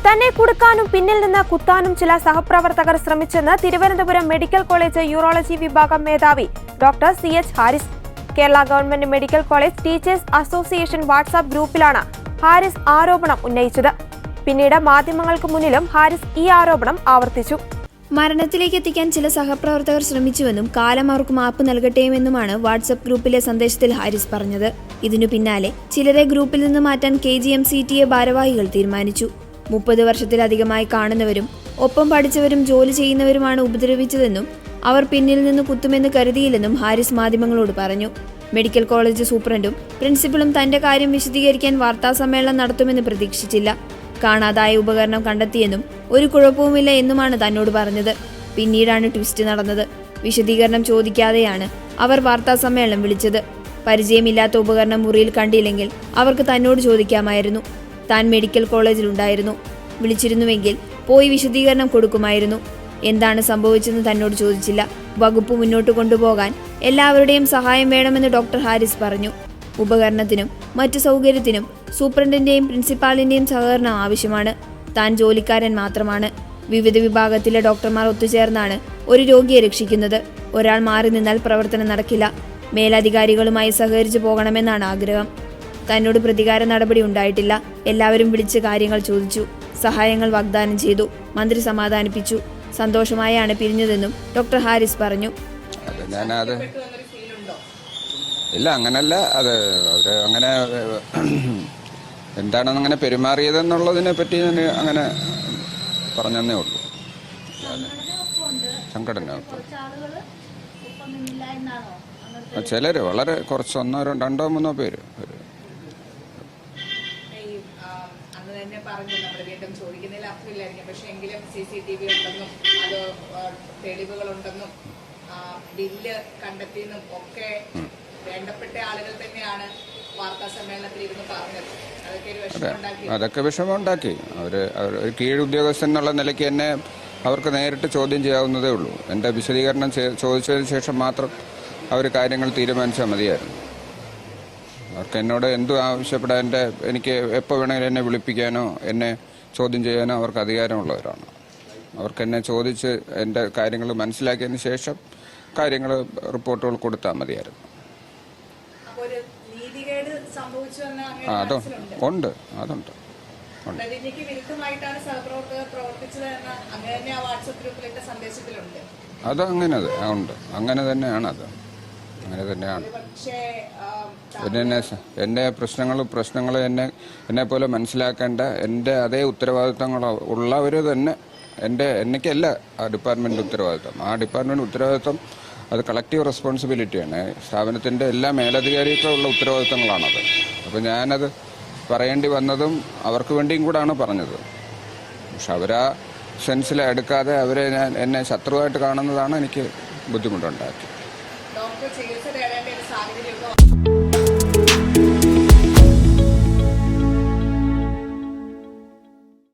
തന്നെ കുടുക്കാനും പിന്നിൽ നിന്ന് കുത്താനും ചില സഹപ്രവർത്തകർ ശ്രമിച്ചെന്ന് തിരുവനന്തപുരം മെഡിക്കൽ കോളേജ് യൂറോളജി വിഭാഗം മേധാവി doctor CH Haris. Kerala government medical college teachers association WhatsApp ഗ്രൂപ്പിലാണ് ഹാരിസ് ആരോപണം ഉന്നയിച്ചത്. പിന്നീട് മാധ്യമങ്ങൾക്ക് മുന്നിലും ഹാരിസ് ഈ ആരോപണം ആവർത്തിച്ചു. മരണത്തിലേക്ക് എത്തിക്കാൻ ചില സഹപ്രവർത്തകർ ശ്രമിച്ചുവെന്നും കാലം അവർക്ക് മാപ്പ് നൽകട്ടെയുമെന്നുമാണ് വാട്സപ്പ് ഗ്രൂപ്പിലെ സന്ദേശത്തിൽ ഹാരിസ് പറഞ്ഞത്. ഇതിനു പിന്നാലെ ചിലരെ ഗ്രൂപ്പിൽ നിന്ന് മാറ്റാൻ KGM-CTA ഭാരവാഹികൾ തീരുമാനിച്ചു. 30 വർഷത്തിലധികമായി കാണുന്നവരും ഒപ്പം പഠിച്ചവരും ജോലി ചെയ്യുന്നവരുമാണ് ഉപദ്രവിച്ചതെന്നും അവർ പിന്നിൽ നിന്ന് കുത്തുമെന്ന് കരുതിയില്ലെന്നും ഹാരിസ് മാധ്യമങ്ങളോട് പറഞ്ഞു. മെഡിക്കൽ കോളേജ് സൂപ്രണ്ടും പ്രിൻസിപ്പലും തന്റെ കാര്യം വിശദീകരിക്കാൻ വാർത്താസമ്മേളനം നടത്തുമെന്ന് പ്രതീക്ഷിച്ചില്ല. കാണാതായ ഉപകരണം കണ്ടെത്തിയെന്നും ഒരു കുഴപ്പവുമില്ല എന്നുമാണ് തന്നോട് പറഞ്ഞത്. പിന്നീടാണ് ട്വിസ്റ്റ് നടന്നത്. വിശദീകരണം ചോദിക്കാതെയാണ് അവർ വാർത്താസമ്മേളനം വിളിച്ചത്. പരിചയമില്ലാത്ത ഉപകരണം മുറിയിൽ കണ്ടില്ലെങ്കിൽ അവർക്ക് തന്നോട് ചോദിക്കാമായിരുന്നു. താൻ മെഡിക്കൽ കോളേജിലുണ്ടായിരുന്നു. വിളിച്ചിരുന്നുവെങ്കിൽ പോയി വിശദീകരണം കൊടുക്കുമായിരുന്നു. എന്താണ് സംഭവിച്ചെന്ന് തന്നോട് ചോദിച്ചില്ല. വകുപ്പ് മുന്നോട്ട് കൊണ്ടുപോകാൻ എല്ലാവരുടെയും സഹായം വേണമെന്ന് ഡോക്ടർ ഹാരിസ് പറഞ്ഞു. ഉപകരണത്തിനും മറ്റു സൗകര്യത്തിനും സൂപ്രണ്ടിന്റെയും പ്രിൻസിപ്പാളിന്റെയും സഹകരണം ആവശ്യമാണ്. താൻ ജോലിക്കാരൻ മാത്രമാണ്. വിവിധ വിഭാഗത്തിലെ ഡോക്ടർമാർ ഒത്തുചേർന്നാണ് ഒരു രോഗിയെ രക്ഷിക്കുന്നത്. ഒരാൾ മാറി നിന്നാൽ പ്രവർത്തനം നടക്കില്ല. മേലധികാരികളുമായി സഹകരിച്ചു പോകണമെന്നാണ് ആഗ്രഹം. തന്നോട് പ്രതികാര നടപടി ഉണ്ടായിട്ടില്ല. എല്ലാവരും വിളിച്ച് കാര്യങ്ങൾ ചോദിച്ചു, സഹായങ്ങൾ വാഗ്ദാനം ചെയ്തു. മന്ത്രി സമാധാനിപ്പിച്ചു. സന്തോഷമായാണ് പിരിഞ്ഞതെന്നും ഡോക്ടർ ഹാരിസ് പറഞ്ഞു. ഇല്ല, അങ്ങനല്ല. അത് അവര് അങ്ങനെ എന്താണെന്ന് അങ്ങനെ പെരുമാറിയതെന്നുള്ളതിനെ പറ്റി ഞാൻ അങ്ങനെ പറഞ്ഞതേ ഉള്ളൂ. സംഘടന ചിലര് വളരെ കുറച്ച് 1, 2, 3 പേര് CCTV ഉണ്ടെന്നും അത് തെളിവുകളുണ്ടെന്നും ബില്ല് കണ്ടെത്തിയെന്നും ഒക്കെ വേണ്ടപ്പെട്ട ആളുകൾ തന്നെയാണ് വാർത്താ സമ്മേളനത്തിൽ ഇരുന്ന് പറഞ്ഞത്. അതൊക്കെ വിഷമമുണ്ടാക്കി. അവര് കീഴുദ്യോഗസ്ഥൻ എന്നുള്ള നിലയ്ക്ക് എന്നെ അവർക്ക് നേരിട്ട് ചോദ്യം ചെയ്യാവുന്നതേ ഉള്ളൂ. എൻ്റെ വിശദീകരണം ചോദിച്ചതിന് ശേഷം മാത്രം അവർ കാര്യങ്ങൾ തീരുമാനിച്ചാൽ മതിയായിരുന്നു. അവർക്ക് എന്നോട് എന്തും ആവശ്യപ്പെടാൻ എനിക്ക് എപ്പോൾ വേണമെങ്കിലും എന്നെ വിളിപ്പിക്കാനോ എന്നെ ചോദ്യം ചെയ്യാനോ അവർക്ക് അധികാരമുള്ളവരാണ്. അവർക്ക് എന്നെ ചോദിച്ച് എൻ്റെ കാര്യങ്ങൾ മനസ്സിലാക്കിയതിന് ശേഷം കാര്യങ്ങൾ റിപ്പോർട്ടുകൾ കൊടുത്താൽ മതിയായിരുന്നു. അതുണ്ട്. അത് അങ്ങനെ ഉണ്ട്. അങ്ങനെ തന്നെയാണ്. അത് അങ്ങനെ തന്നെയാണ്. എന്നെ പ്രശ്നങ്ങൾ എന്നെ പോലെ മനസ്സിലാക്കേണ്ട എൻ്റെ അതേ ഉത്തരവാദിത്തങ്ങൾ ഉള്ളവർ തന്നെ എനിക്കല്ല ആ ഡിപ്പാർട്ട്മെൻറ്റ് ഉത്തരവാദിത്തം. ആ ഡിപ്പാർട്ട്മെൻറ്റ് ഉത്തരവാദിത്തം അത് കളക്റ്റീവ് റെസ്പോൺസിബിലിറ്റിയാണ്. സ്ഥാപനത്തിൻ്റെ എല്ലാ മേലധികാരിക്കുള്ള ഉത്തരവാദിത്തങ്ങളാണത്. അപ്പോൾ ഞാനത് പറയേണ്ടി വന്നതും അവർക്ക് വേണ്ടിയും കൂടാണ് പറഞ്ഞത്. പക്ഷെ അവരാ സെൻസിൽ എടുക്കാതെ എന്നെ ശത്രുവായിട്ട് കാണുന്നതാണ് എനിക്ക് ബുദ്ധിമുട്ടുണ്ടാക്കി.